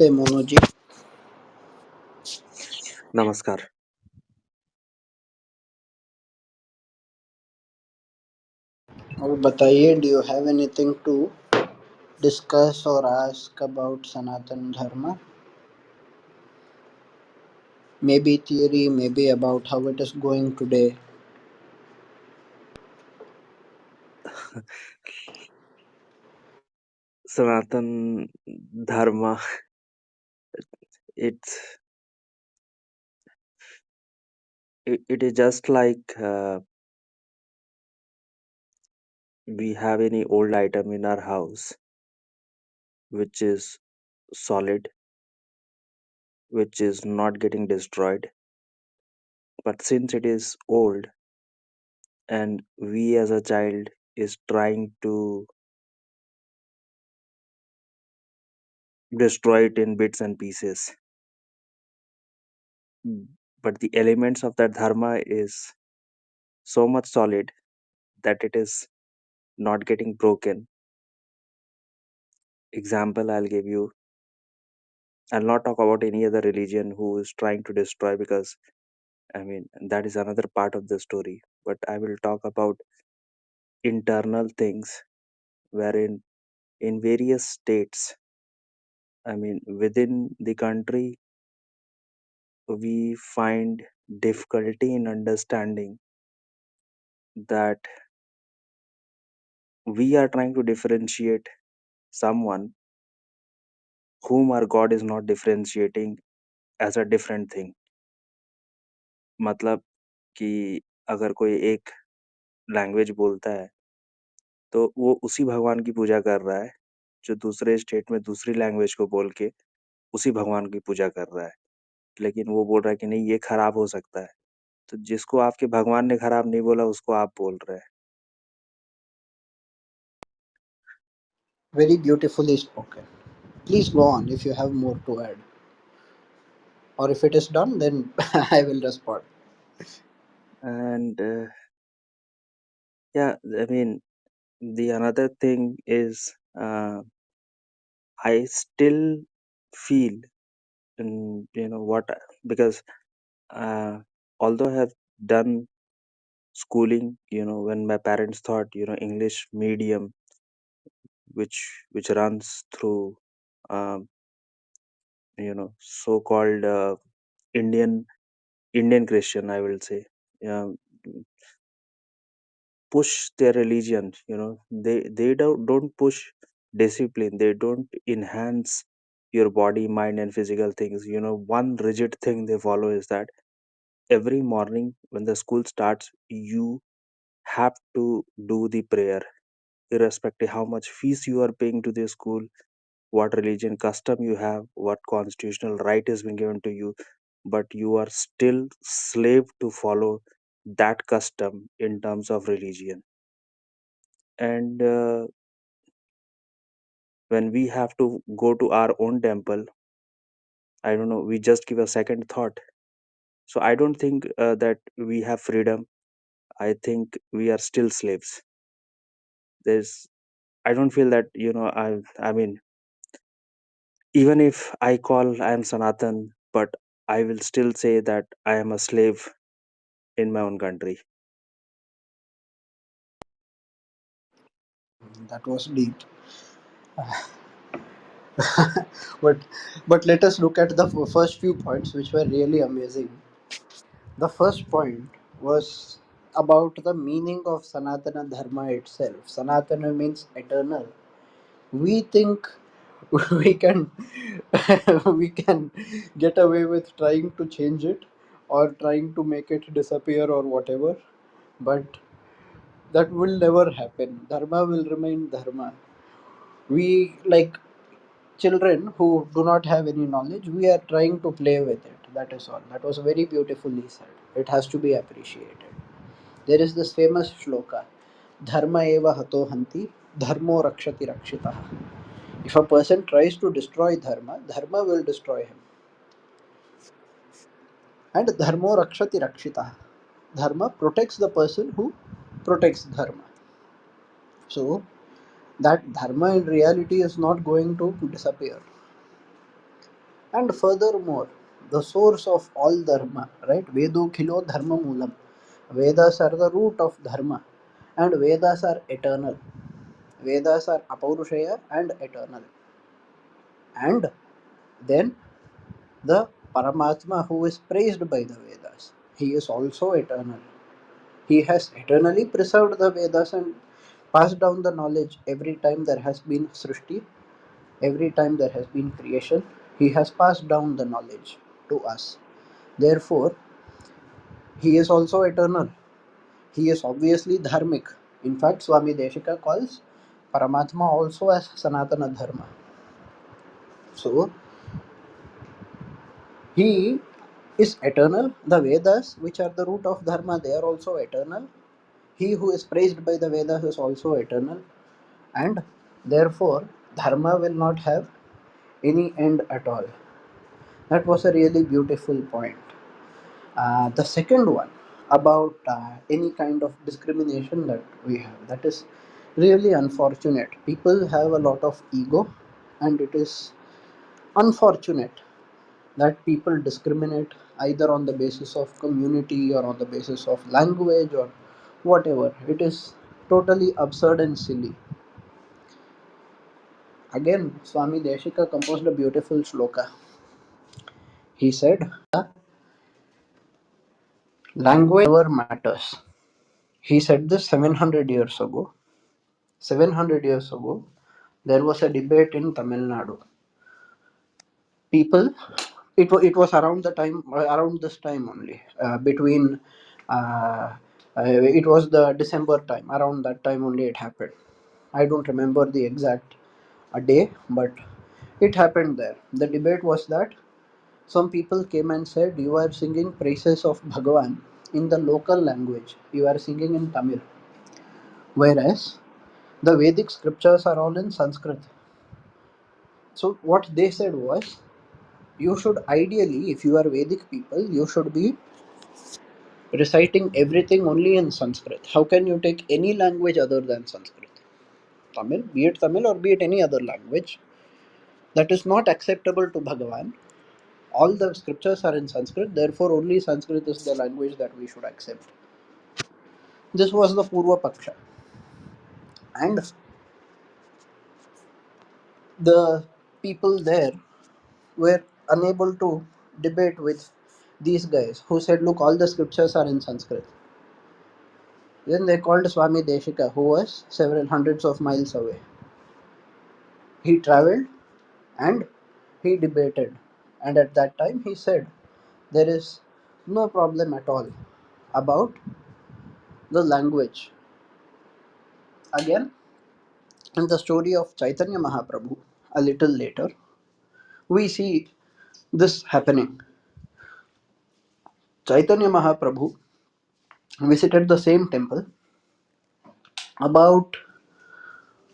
नमस्ते मोनू जी। नमस्कार। और बताइए, do you have anything to discuss और ask about Sanatan Dharma? Maybe theory, maybe about how it is going today. Sanatan Dharma, it's it is just like we have any old item in our house which is solid, which is not getting destroyed. But since it is old and we as a child is trying to destroy it in bits and pieces, but the elements of that dharma is so much solid that it is not getting broken. Example I'll give you. I'll not talk about any other religion who is trying to destroy, because I mean that is another part of the story. But I will talk about internal things wherein in various states, I mean within the country, we find difficulty in understanding that we are trying to differentiate someone whom our God is not differentiating as a different thing. मतलब कि अगर कोई एक language बोलता है तो वो उसी भगवान की पूजा कर रहा है जो दूसरे स्टेट में दूसरी लैंग्वेज को बोल के उसी भगवान की पूजा कर रहा है, लेकिन वो बोल रहा है कि नहीं ये खराब हो सकता है। तो जिसको आपके भगवान ने खराब नहीं बोला उसको आप बोल रहे हैं। Very beautifully spoken. Please go on if you have more to add. Or if it is done, then I will respond. And yeah, I mean the another thing is I still feel, what, because although I have done schooling, when my parents thought, English medium, which runs through um, so-called Indian Indian Christian, I will say, um, push their religion. They don't push discipline. They don't enhance your body, mind, and physical things. One rigid thing they follow is that every morning when the school starts, you have to do the prayer, irrespective how much fees you are paying to the school, what religion custom you have, what constitutional right is being given to you, but you are still slave to follow that custom in terms of religion. And when we have to go to our own temple, I don't know, we just give a second thought. So I don't think that we have freedom. I think we are still slaves. There's I don't feel that, I mean, even if I call I am Sanatan, but I will still say that I am a slave in my own country. That was deep. but but let us look at the first few points, which were really amazing. The first point was about the meaning of Sanatana Dharma itself. Sanatana means eternal. We think we can we can get away with trying to change it or trying to make it disappear or whatever, but that will never happen. Dharma will remain dharma. We, like children who do not have any knowledge, we are trying to play with it. That is all. That was very beautifully said. It has to be appreciated. There is this famous shloka, Dharma eva hato hanti, dharmo rakshati rakshitah. If a person tries to destroy dharma, dharma will destroy him. And dharmo rakshati rakshitah. Dharma protects the person who protects dharma. So that dharma in reality is not going to disappear. And furthermore, the source of all dharma, right? Vedo khilo dharma moolam. Vedas are the root of dharma, and Vedas are eternal. Vedas are apaurushaya and eternal. And then the Paramatma who is praised by the Vedas, he is also eternal. He has eternally preserved the Vedas and passed down the knowledge every time there has been Srishti, every time there has been creation. He has passed down the knowledge to us. Therefore, he is also eternal. He is obviously dharmic. In fact, Swami Deshika calls Paramatma also as Sanatana Dharma. So, he is eternal. The Vedas, which are the root of Dharma, they are also eternal. He who is praised by the Vedas is also eternal. And therefore, Dharma will not have any end at all. That was a really beautiful point. The second one about any kind of discrimination that we have, that is really unfortunate. People have a lot of ego, and it is unfortunate that people discriminate either on the basis of community or on the basis of language or whatever. It is totally absurd and silly. Again, Swami Deshika composed a beautiful shloka. He said, language never matters. He said this 700 years ago. 700 years ago, there was a debate in Tamil Nadu. People, it was around the time, around this time only, between, it was the December time, around that time only it happened. I don't remember the exact day, but it happened there. The debate was that some people came and said, you are singing praises of Bhagavan in the local language, you are singing in Tamil, whereas the Vedic scriptures are all in Sanskrit. So what they said was, you should ideally, if you are Vedic people, you should be reciting everything only in Sanskrit. How can you take any language other than Sanskrit? Tamil, be it Tamil or be it any other language, that is not acceptable to Bhagavan. All the scriptures are in Sanskrit, therefore only Sanskrit is the language that we should accept. This was the Purva Paksha. And the people there were unable to debate with these guys who said, look, all the scriptures are in Sanskrit. Then they called Swami Deshika, who was several hundreds of miles away. He traveled and he debated. And at that time, he said, there is no problem at all about the language. Again, in the story of Chaitanya Mahaprabhu, a little later, we see this happening. Chaitanya Mahaprabhu visited the same temple about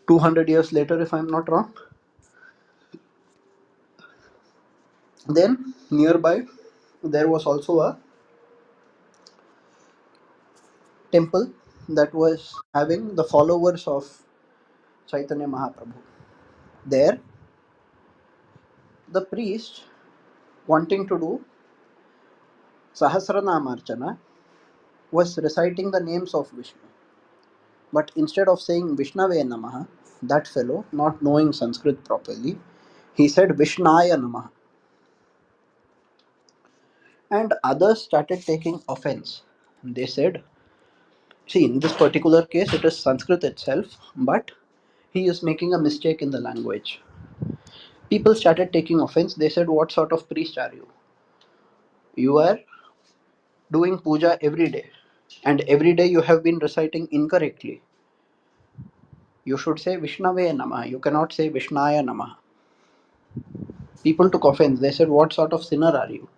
200 years later, if I'm not wrong. Then, nearby, there was also a temple that was having the followers of Chaitanya Mahaprabhu. There, the priest, wanting to do Sahasranamarchana, was reciting the names of Vishnu. But instead of saying Vishnave Namaha, that fellow, not knowing Sanskrit properly, he said Vishnaya Namaha. And others started taking offense. They said, see, in this particular case, it is Sanskrit itself, but he is making a mistake in the language. People started taking offense. They said, what sort of priest are you? You are doing puja every day, and every day you have been reciting incorrectly. You should say Vishnave Namah. You cannot say Vishnaya Namah. People took offense. They said, what sort of sinner are you?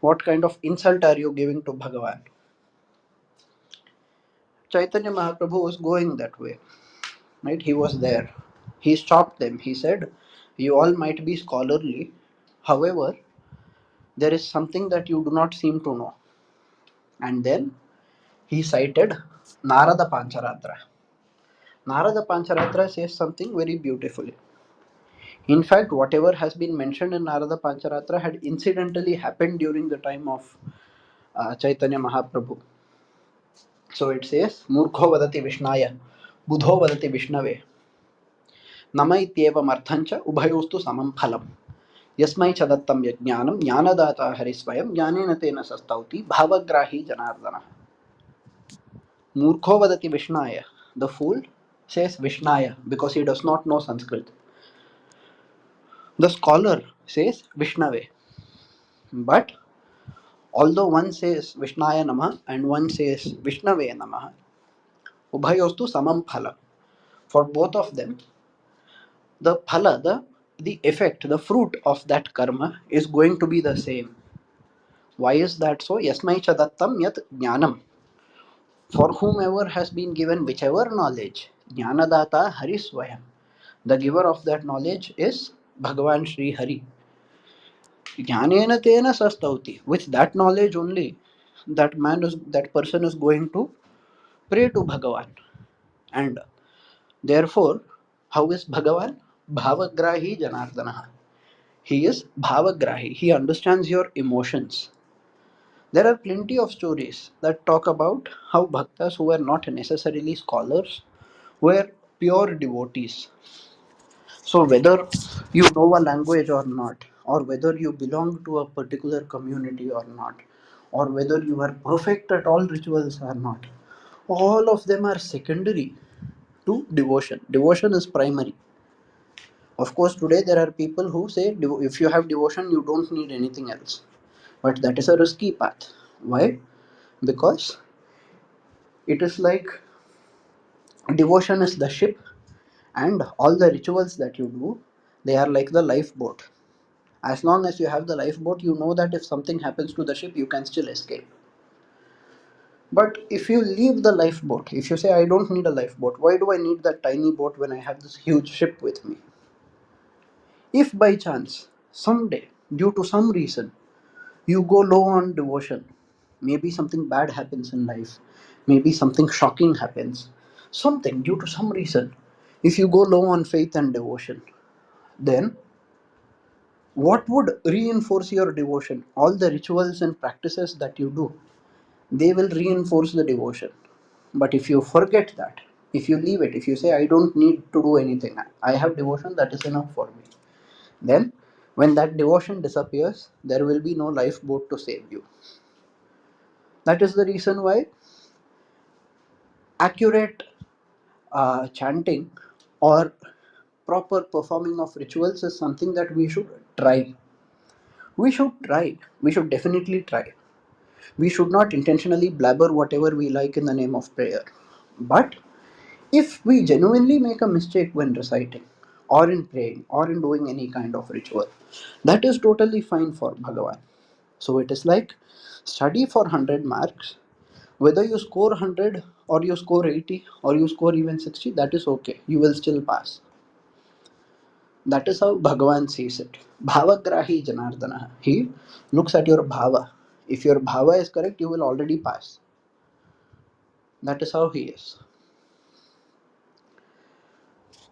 What kind of insult are you giving to Bhagavan? Chaitanya Mahaprabhu was going that way. Right? He was there. He stopped them. He said, you all might be scholarly. However, there is something that you do not seem to know. And then he cited Narada Pancharatra. Narada Pancharatra says something very beautifully. In fact, whatever has been mentioned in Narada Pancharatra had incidentally happened during the time of Chaitanya Mahaprabhu. So it says, Murkho vadati Vishnaya, Budho vadati Vishnave, Nama ityevam arthancha ubhayostu samam phalam. Yasmai chadattam yajnanam jnanadata harisvayam jnanena tena sastauti bhavagrahi janardana. Murkho vadati Vishnaya. The fool says Vishnaya because he does not know Sanskrit. The scholar says Vishnave. But although one says Vishnaya Namah and one says Vishnave Namah, Ubhayostu Samam Phala. For both of them, the phala, the effect, the fruit of that karma is going to be the same. Why is that so? Yasmai chadattam yat jnanam. For whomever has been given whichever knowledge, jnanadata harisvayam. The giver of that knowledge is Bhagavan Sri Hari. Jnanena tena sastauti. With that knowledge only, that person is going to pray to Bhagavan. And therefore, how is Bhagavan? Bhavagrahi Janardana. He is Bhavagrahi. He understands your emotions. There are plenty of stories that talk about how bhaktas who were not necessarily scholars were pure devotees. So, whether you know a language or not, or whether you belong to a particular community or not, or whether you are perfect at all rituals or not, all of them are secondary to devotion. Devotion is primary. Of course, today there are people who say if you have devotion, you don't need anything else. But that is a risky path. Why? Because it is like devotion is the ship, and all the rituals that you do, they are like the lifeboat. As long as you have the lifeboat, you know that if something happens to the ship, you can still escape. But if you leave the lifeboat, if you say, I don't need a lifeboat, why do I need that tiny boat when I have this huge ship with me? If by chance, someday, due to some reason, you go low on devotion, maybe something bad happens in life, maybe something shocking happens, something due to some reason, if you go low on faith and devotion, then what would reinforce your devotion? All the rituals and practices that you do, they will reinforce the devotion. But if you forget that, if you leave it, if you say, I don't need to do anything, I have devotion, that is enough for me, then when that devotion disappears, there will be no lifeboat to save you. That is the reason why accurate chanting or proper performing of rituals is something that we should try. We should try. We should definitely try. We should not intentionally blabber whatever we like in the name of prayer. But if we genuinely make a mistake when reciting, or in praying, or in doing any kind of ritual, that is totally fine for Bhagavan. So it is like study for 100 marks. Whether you score 100 or you score 80 or you score even 60, that is okay. You will still pass. That is how Bhagavan sees it. Bhavagrahi Janardana. He looks at your bhava. If your bhava is correct, you will already pass. That is how he is.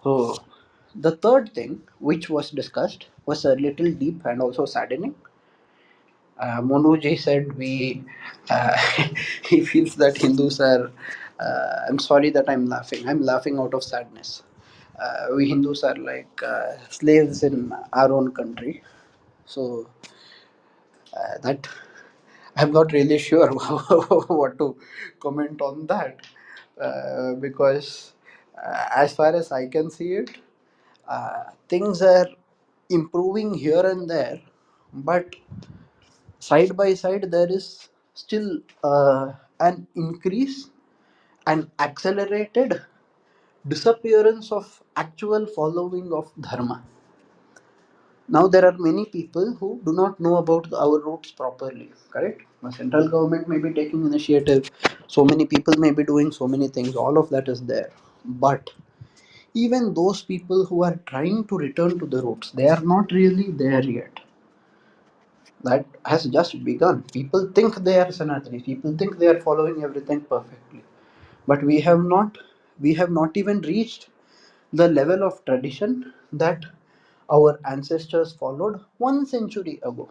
So, the third thing which was discussed was a little deep and also saddening. Monuji said he feels that Hindus are. I'm sorry that I'm laughing. I'm laughing out of sadness. We Hindus are like slaves in our own country. So that I'm not really sure what to comment on that because as far as I can see it, things are improving here and there, but side by side there is still an increase, an accelerated disappearance of actual following of dharma. Now there are many people who do not know about our roots properly, correct? The central government may be taking initiative, so many people may be doing so many things, all of that is there. But even those people who are trying to return to the roots, they are not really there yet. That has just begun. People think they are Sanatani, people think they are following everything perfectly. But we have not even reached the level of tradition that our ancestors followed 1 century ago.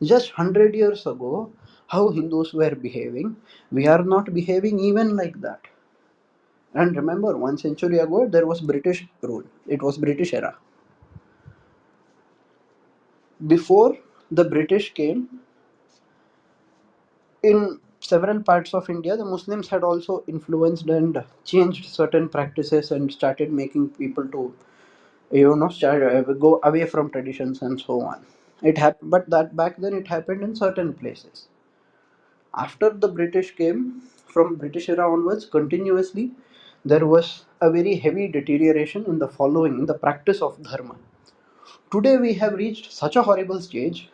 Just 100 years ago, how Hindus were behaving, we are not behaving even like that. And remember, 1 century ago, there was British rule. It was British era. Before the British came, in several parts of India, the Muslims had also influenced and changed certain practices and started making people to, go away from traditions and so on. It happened, but that back then it happened in certain places. After the British came, from British era onwards, continuously, there was a very heavy deterioration in the following, in the practice of dharma. Today we have reached such a horrible stage